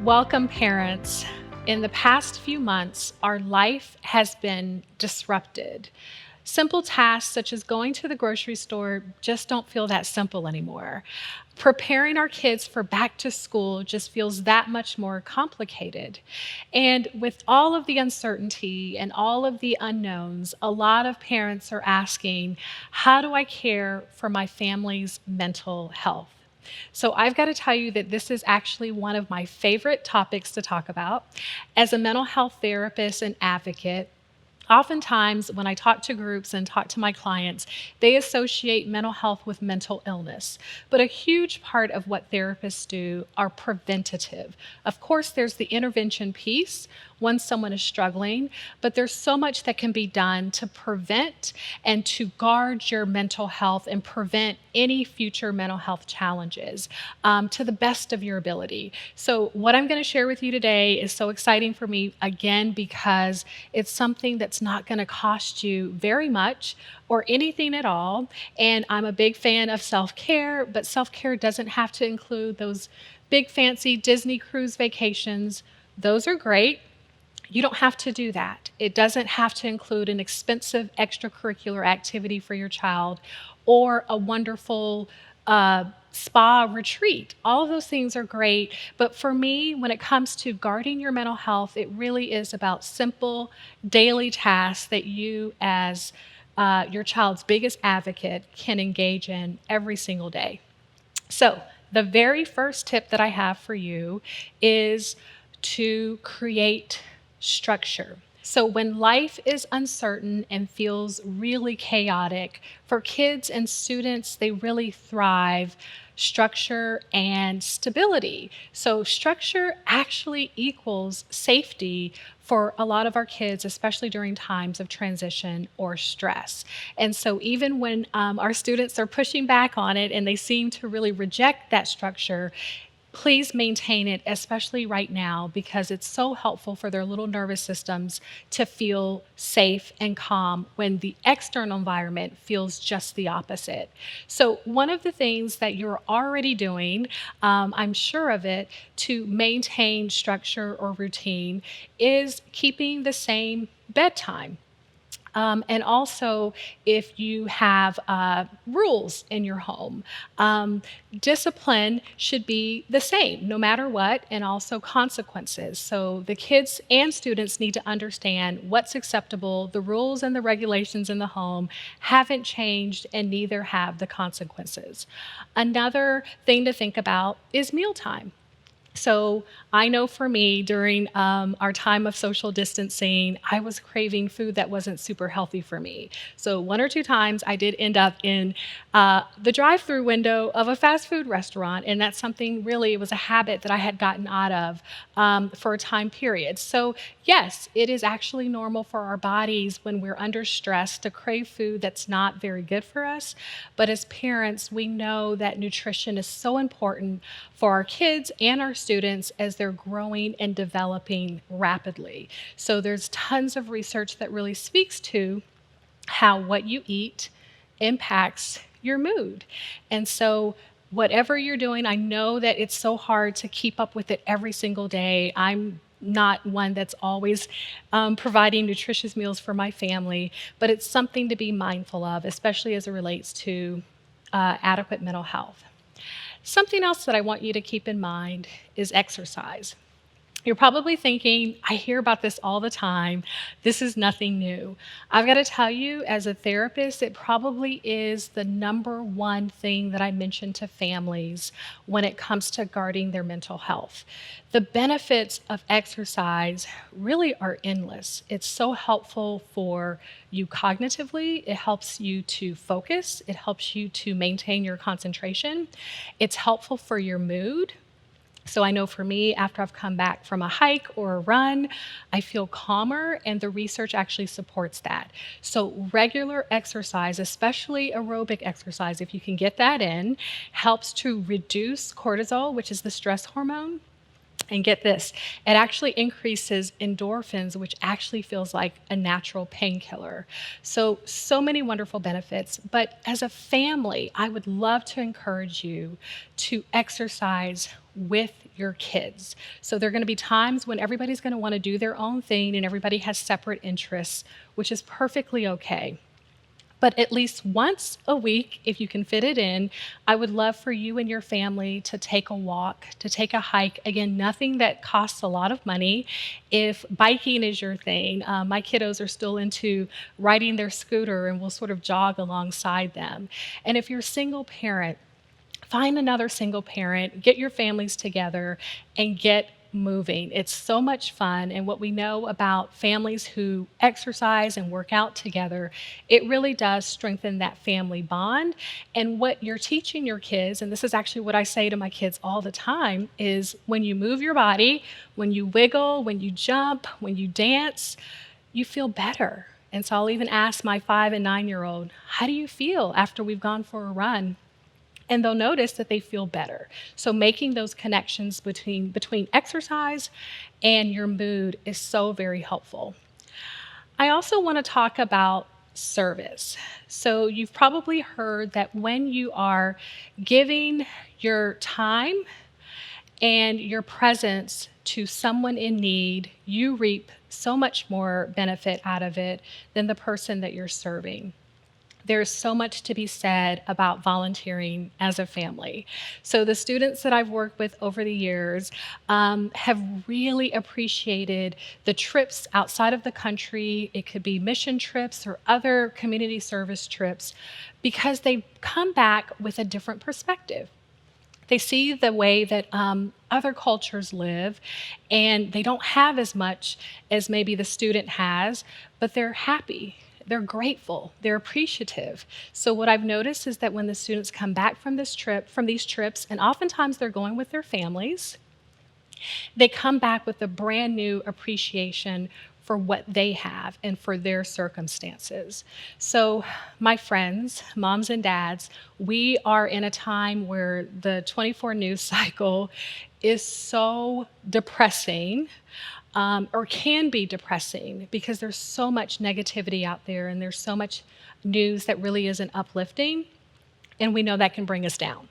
Welcome, parents. In the past few months, our life has been disrupted. Simple tasks such as going to the grocery store just don't feel that simple anymore. Preparing our kids for back to school just feels that much more complicated. And with all of the uncertainty and all of the unknowns, a lot of parents are asking, how do I care for my family's mental health? So, I've got to tell you that this is actually one of my favorite topics to talk about. As a mental health therapist and advocate, oftentimes, when I talk to groups and talk to my clients, they associate mental health with mental illness. But a huge part of what therapists do are preventative. Of course, there's the intervention piece once someone is struggling, but there's so much that can be done to prevent and to guard your mental health and prevent any future mental health challenges to the best of your ability. So, what I'm going to share with you today is so exciting for me, again, because it's something that's not going to cost you very much or anything at all. And I'm a big fan of self-care, but self-care doesn't have to include those big fancy Disney cruise vacations. Those are great. You don't have to do that. It doesn't have to include an expensive extracurricular activity for your child or a wonderful spa retreat. All of those things are great. But for me, when it comes to guarding your mental health, it really is about simple daily tasks that you, as your child's biggest advocate, can engage in every single day. So, the very first tip that I have for you is to create structure. So when life is uncertain and feels really chaotic, for kids and students, they really thrive structure and stability. So structure actually equals safety for a lot of our kids, especially during times of transition or stress. And so even when our students are pushing back on it and they seem to really reject that structure, please maintain it, especially right now, because it's so helpful for their little nervous systems to feel safe and calm when the external environment feels just the opposite. So, one of the things that you're already doing, I'm sure of it, to maintain structure or routine is keeping the same bedtime. And also, if you have rules in your home, discipline should be the same no matter what, and also consequences. So the kids and students need to understand what's acceptable. The rules and the regulations in the home haven't changed, and neither have the consequences. Another thing to think about is mealtime. So I know for me, during our time of social distancing, I was craving food that wasn't super healthy for me. So one or two times I did end up in the drive-through window of a fast food restaurant, and that's something really, it was a habit that I had gotten out of for a time period. So yes, it is actually normal for our bodies when we're under stress to crave food that's not very good for us. But as parents, we know that nutrition is so important for our kids and our students as they're growing and developing rapidly. So there's tons of research that really speaks to how what you eat impacts your mood. And so whatever you're doing, I know that it's so hard to keep up with it every single day. I'm not one that's always providing nutritious meals for my family, but it's something to be mindful of, especially as it relates to adequate mental health. Something else that I want you to keep in mind is exercise. You're probably thinking, I hear about this all the time. This is nothing new. I've got to tell you, as a therapist, it probably is the number one thing that I mention to families when it comes to guarding their mental health. The benefits of exercise really are endless. It's so helpful for you cognitively. It helps you to focus. It helps you to maintain your concentration. It's helpful for your mood. So I know for me, after I've come back from a hike or a run, I feel calmer, and the research actually supports that. So regular exercise, especially aerobic exercise, if you can get that in, helps to reduce cortisol, which is the stress hormone. And get this, it actually increases endorphins, which actually feels like a natural painkiller. So many wonderful benefits. But as a family, I would love to encourage you to exercise with your kids. So there are going to be times when everybody's going to want to do their own thing and everybody has separate interests, which is perfectly okay. But at least once a week, if you can fit it in, I would love for you and your family to take a walk, to take a hike. Again, nothing that costs a lot of money. If biking is your thing, my kiddos are still into riding their scooter and we'll sort of jog alongside them. And if you're a single parent, find another single parent, get your families together, and get moving. It's so much fun. And what we know about families who exercise and work out together, it really does strengthen that family bond. And what you're teaching your kids, and this is actually what I say to my kids all the time, is when you move your body, when you wiggle, when you jump, when you dance, you feel better. And so I'll even ask my 5 and 9-year-old, how do you feel after we've gone for a run? And they'll notice that they feel better. So making those connections between exercise and your mood is so very helpful. I also want to talk about service. So you've probably heard that when you are giving your time and your presence to someone in need, you reap so much more benefit out of it than the person that you're serving. There's so much to be said about volunteering as a family. So the students that I've worked with over the years have really appreciated the trips outside of the country. It could be mission trips or other community service trips because they come back with a different perspective. They see the way that other cultures live, and they don't have as much as maybe the student has, but they're happy. They're grateful, they're appreciative. So what I've noticed is that when the students come back from these trips, and oftentimes they're going with their families, they come back with a brand new appreciation for what they have and for their circumstances. So my friends, moms and dads, we are in a time where the 24 news cycle is so depressing. Or can be depressing because there's so much negativity out there and there's so much news that really isn't uplifting, and we know that can bring us down.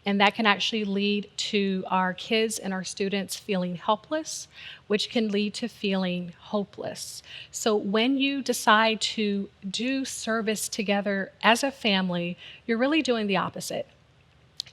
And that can actually lead to our kids and our students feeling helpless, which can lead to feeling hopeless. So when you decide to do service together as a family, you're really doing the opposite.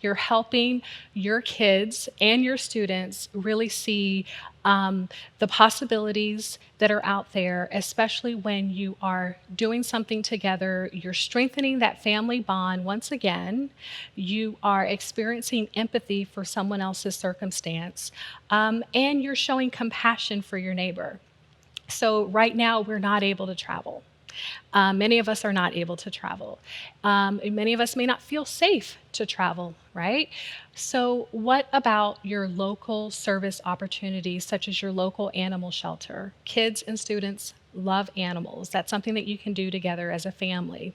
You're helping your kids and your students really see the possibilities that are out there, especially when you are doing something together. You're strengthening that family bond once again. You are experiencing empathy for someone else's circumstance, and you're showing compassion for your neighbor. So right now, we're not able to travel. Many of us are not able to travel. Many of us may not feel safe to travel, right? So what about your local service opportunities, such as your local animal shelter? Kids and students love animals. That's something that you can do together as a family.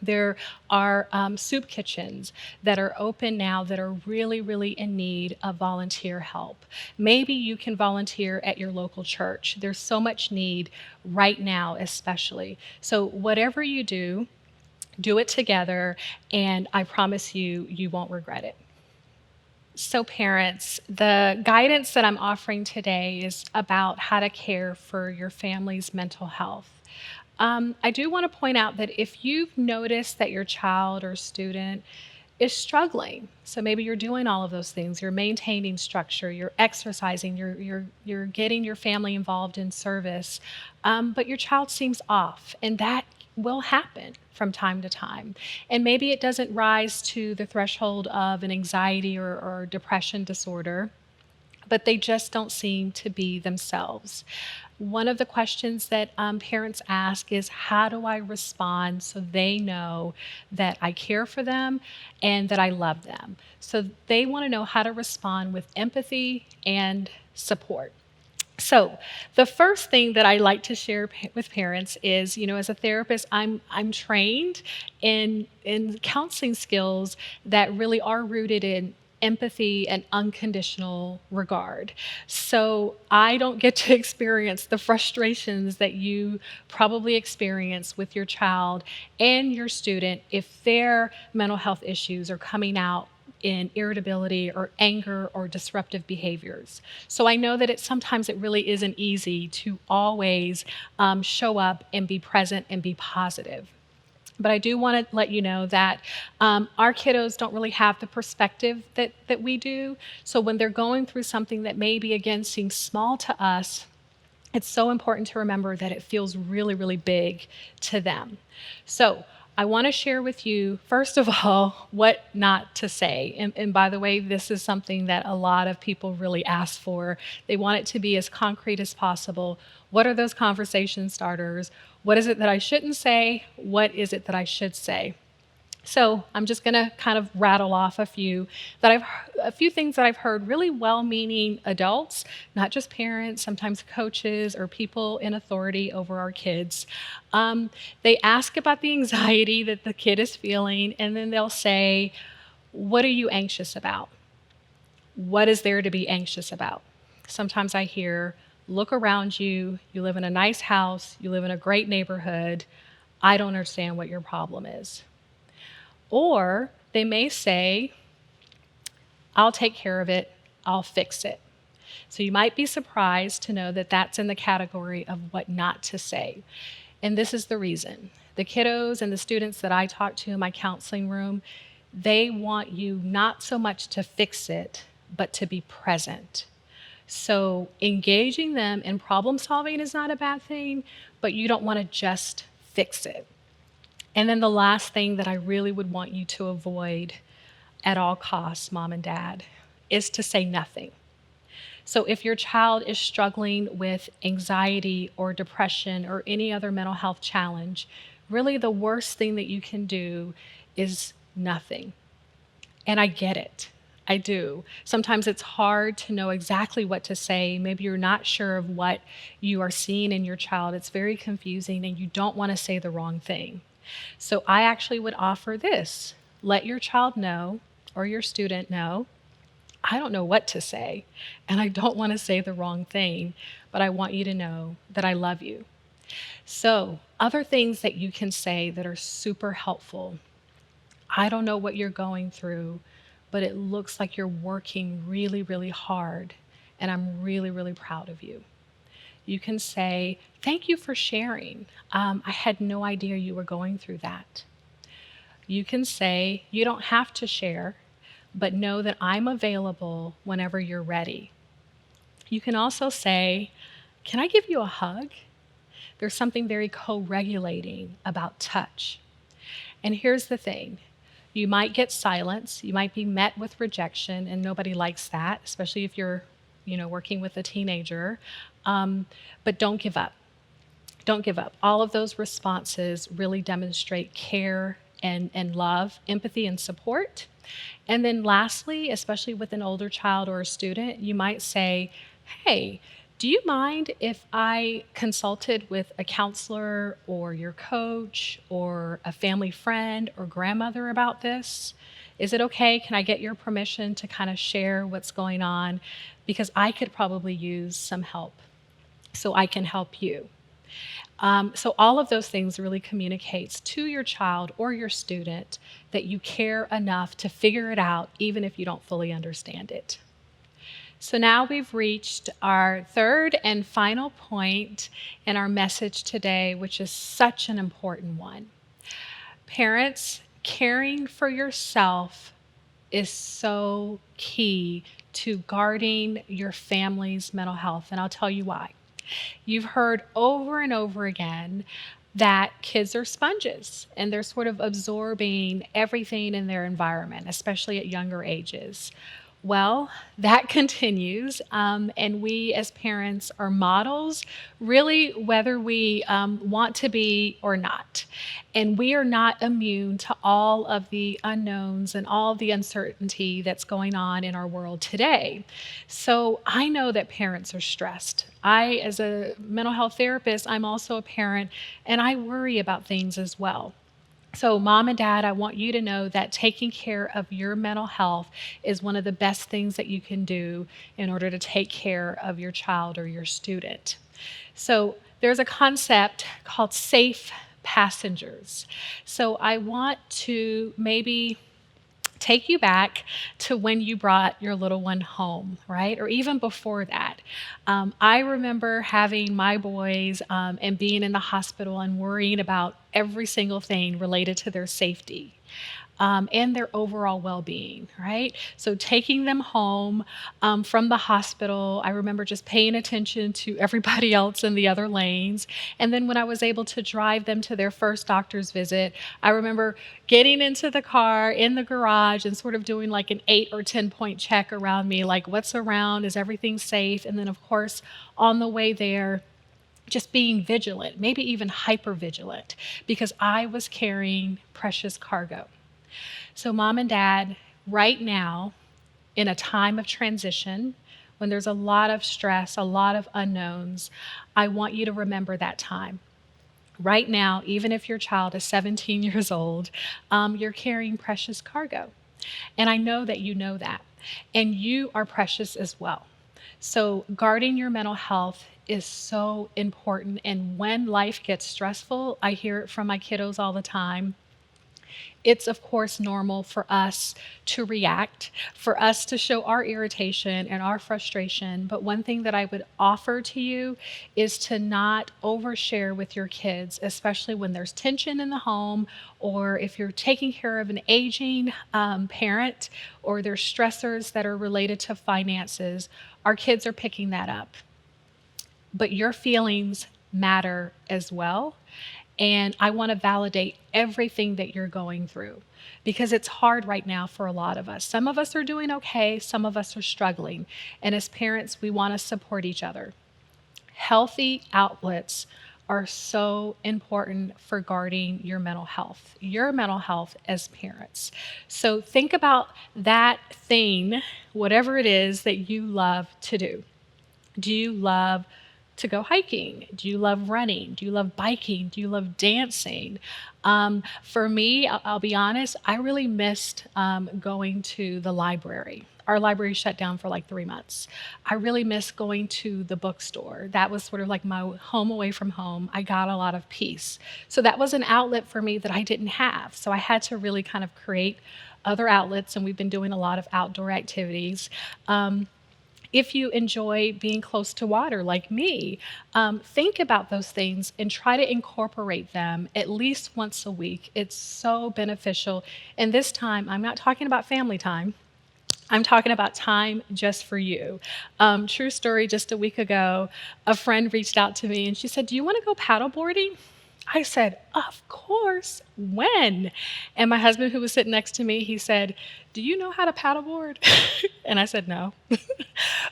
There are soup kitchens that are open now that are really, really in need of volunteer help. Maybe you can volunteer at your local church. There's so much need right now, especially. So whatever you do it together, and I promise you, you won't regret it. So parents, the guidance that I'm offering today is about how to care for your family's mental health. I do want to point out that if you've noticed that your child or student is struggling, so maybe you're doing all of those things, you're maintaining structure, you're exercising, you're getting your family involved in service, but your child seems off, and that will happen from time to time. And maybe it doesn't rise to the threshold of an anxiety or depression disorder, but they just don't seem to be themselves. One of the questions that parents ask is, how do I respond so they know that I care for them and that I love them? So they want to know how to respond with empathy and support. So the first thing that I like to share with parents is, as a therapist, I'm trained in counseling skills that really are rooted in empathy and unconditional regard. So I don't get to experience the frustrations that you probably experience with your child and your student if their mental health issues are coming out in irritability or anger or disruptive behaviors. So I know that sometimes it really isn't easy to always show up and be present and be positive. But I do want to let you know that our kiddos don't really have the perspective that we do. So when they're going through something that maybe, again, seems small to us, it's so important to remember that it feels really, really big to them. So I want to share with you, first of all, what not to say. And by the way, this is something that a lot of people really ask for. They want it to be as concrete as possible. What are those conversation starters? What is it that I shouldn't say? What is it that I should say? So I'm just going to kind of rattle off a few things that I've heard really well-meaning adults, not just parents, sometimes coaches or people in authority over our kids. They ask about the anxiety that the kid is feeling, and then they'll say, "What are you anxious about? What is there to be anxious about?" Sometimes I hear, "Look around you. You live in a nice house. You live in a great neighborhood. I don't understand what your problem is." Or they may say, "I'll take care of it, I'll fix it." So you might be surprised to know that that's in the category of what not to say. And this is the reason. The kiddos and the students that I talk to in my counseling room, they want you not so much to fix it, but to be present. So engaging them in problem solving is not a bad thing, but you don't want to just fix it. And then the last thing that I really would want you to avoid at all costs, mom and dad, is to say nothing. So if your child is struggling with anxiety or depression or any other mental health challenge, really the worst thing that you can do is nothing. And I get it. I do. Sometimes it's hard to know exactly what to say. Maybe you're not sure of what you are seeing in your child. It's very confusing and you don't want to say the wrong thing. So I actually would offer this. Let your child know or your student know, I don't know what to say, and I don't want to say the wrong thing, but I want you to know that I love you. So other things that you can say that are super helpful. I don't know what you're going through, but it looks like you're working really, really hard, and I'm really, really proud of you. You can say, "Thank you for sharing. I had no idea you were going through that." You can say, "You don't have to share, but know that I'm available whenever you're ready." You can also say, "Can I give you a hug?" There's something very co-regulating about touch. And here's the thing. You might get silence. You might be met with rejection, and nobody likes that, especially if you're working with a teenager. But don't give up. Don't give up. All of those responses really demonstrate care and love, empathy, and support. And then lastly, especially with an older child or a student, you might say, "Hey, do you mind if I consulted with a counselor or your coach or a family friend or grandmother about this? Is it okay? Can I get your permission to kind of share what's going on? Because I could probably use some help so I can help you." So all of those things really communicates to your child or your student that you care enough to figure it out, even if you don't fully understand it. So now we've reached our third and final point in our message today, which is such an important one. Parents, caring for yourself is so key to guarding your family's mental health, and I'll tell you why. You've heard over and over again that kids are sponges and they're sort of absorbing everything in their environment, especially at younger ages. Well, that continues, and we as parents are models, really, whether we want to be or not. And we are not immune to all of the unknowns and all of the uncertainty that's going on in our world today. So I know that parents are stressed. As a mental health therapist, I'm also a parent, and I worry about things as well. So, mom and dad, I want you to know that taking care of your mental health is one of the best things that you can do in order to take care of your child or your student. So, there's a concept called safe passengers. So, I want to maybe take you back to when you brought your little one home, right? Or even before that. I remember having my boys and being in the hospital and worrying about every single thing related to their safety. And their overall well being, right? So, taking them home from the hospital, I remember just paying attention to everybody else in the other lanes. And then, when I was able to drive them to their first doctor's visit, I remember getting into the car in the garage and sort of doing like an 8 or 10 point check around me, like what's around, is everything safe? And then, of course, on the way there, just being vigilant, maybe even hyper vigilant, because I was carrying precious cargo. So, mom and dad, right now, in a time of transition, when there's a lot of stress, a lot of unknowns, I want you to remember that time. Right now, even if your child is 17 years old, you're carrying precious cargo. And I know that you know that. And you are precious as well. So, guarding your mental health is so important. And when life gets stressful, I hear it from my kiddos all the time. It's, of course, normal for us to react, for us to show our irritation and our frustration. But one thing that I would offer to you is to not overshare with your kids, especially when there's tension in the home, or if you're taking care of an aging parent, or there's stressors that are related to finances. Our kids are picking that up. But your feelings matter as well. And I want to validate everything that you're going through because it's hard right now for a lot of us. Some of us are doing okay, some of us are struggling. And as parents, we want to support each other. Healthy outlets are so important for guarding your mental health as parents. So think about that thing, whatever it is that you love to do. Do you love to go hiking? Do you love running? Do you love biking? Do you love dancing? For me, I'll be honest, I really missed going to the library. Our library shut down for like 3 months. I really missed going to the bookstore. That was sort of like my home away from home. I got a lot of peace. So that was an outlet for me that I didn't have. So I had to really kind of create other outlets, and we've been doing a lot of outdoor activities. If you enjoy being close to water like me, think about those things and try to incorporate them at least once a week. It's so beneficial. And this time, I'm not talking about family time. I'm talking about time just for you. True story, just a week ago, a friend reached out to me and she said, "Do you want to go paddleboarding?" I said, "Of course, when?" And my husband, who was sitting next to me, he said, "Do you know how to paddleboard?" And I said, "No."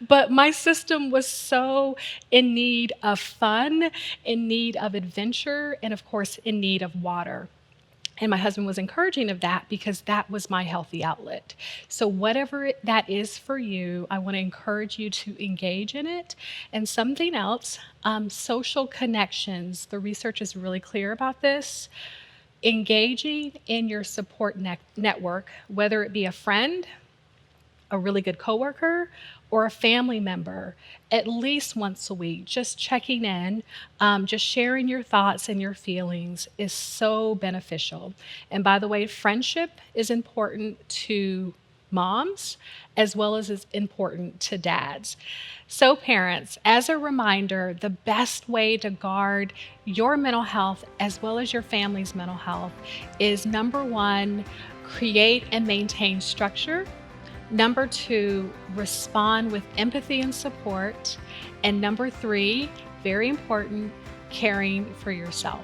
But my system was so in need of fun, in need of adventure, and of course, in need of water. And my husband was encouraging of that because that was my healthy outlet. So, whatever that is for you, I want to encourage you to engage in it. And something else, social connections. The research is really clear about this. Engaging in your support network, whether it be a friend, a really good coworker, or a family member, at least once a week, just checking in, just sharing your thoughts and your feelings is so beneficial. And by the way, friendship is important to moms as well as is important to dads. So parents, as a reminder, the best way to guard your mental health as well as your family's mental health is number one, create and maintain structure. Number two, respond with empathy and support. And number three, very important, caring for yourself.